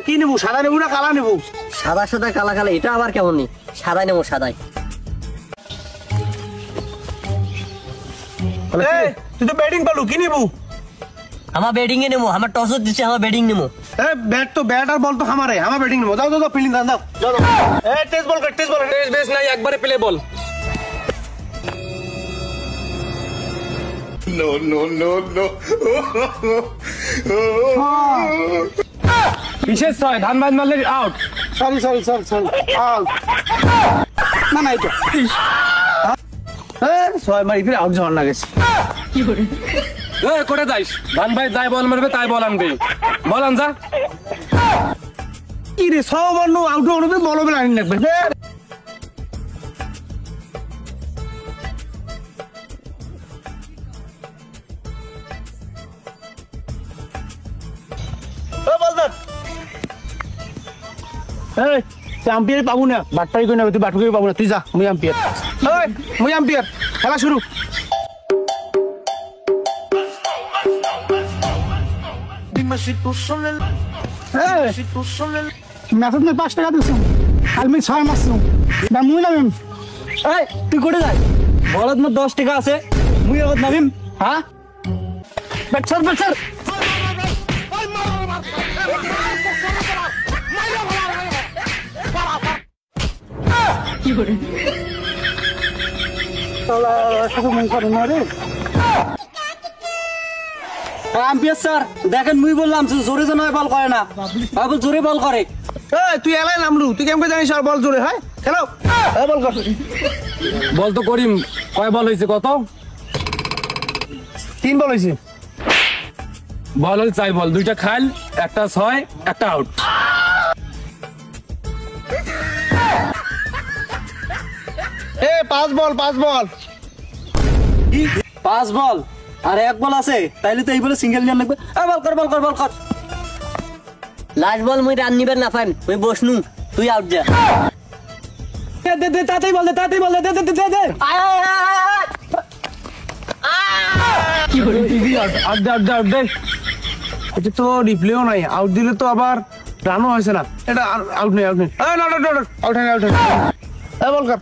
কি নেবো, সাদা নেবো না কালা নেবো? সাদা সাদা কালা কালা এটা আবার কেমন নি? সাদাই নেবো, সাদাই। তুই তো ব্যাটিং পালু, কি নেবো? আমার ব্যাটিং এ নেবো, আমার টস দিচ্ছে, আমার ব্যাটিং নেবো। ব্যাট আর বল তো আমারে, আমার ব্যাটিং নেবো। যাও যাও ফিল্ডিং দাও, যাও। টেস্ট বল কর, টেস্ট বল। টেস্ট বেস নাই, একবারে প্লে বল। No, no, no, no. বিশেষ 6 ধান বাজ মারলে আউট। সরি আউট না নাই তো। ছয় মারি ফিরে আউট যাওয়ার না গেছে। করে যাইস, ধান ভাই যাই বল মারবে তাই বল আনবে। বল আন যা। কি রে, সব বল আউট করবে, বল বলে আনি লাগবে। আম্পিয়ার পাবো না, বাটপাই কই না, তুই বাটুকে পাবো না, তুই যা। মুই আম্পিয়ার, খেলা শুরু। ম্যাথত না 5 টাকা দিছো, আমি 6 মারছো না, মুই নামিম। তুই কোটে যাই? বলত মোর 10 টাকা আছে, মুই আগত নামিম। হ্যাঁ ব্যাট স্যার আম্পিয়ার স্যার দেখেন, মুই বললাম জোরে যেন বল করে না, বাবু জোরে বল করে। তুই এলাই নামলু, তুই কেমন জানিস আর বল জোরে হয়? খেলো, বল কর। বল তো করিম, কয় বল হয়েছে কত? 3 বল হয়েছে। বল হল চাই বল, 2টা খাল, একটা 6, একটা আউট। পাঁচ বল 5 বল আর 1 বল আছে, তাইলে তো এই বলে সিঙ্গেল নিয়ে লাগবে। বল কর। লাস্ট বল মুই রান নিবেন না ফাইন, মুই বসনু, তুই আউট যা। দে তাতেই বল দে। এটা তো রিপ্লেও নাই, আউট দিলে তো আবার রানও হয়েছে না। এটা আউট নেই। আউট বল কর,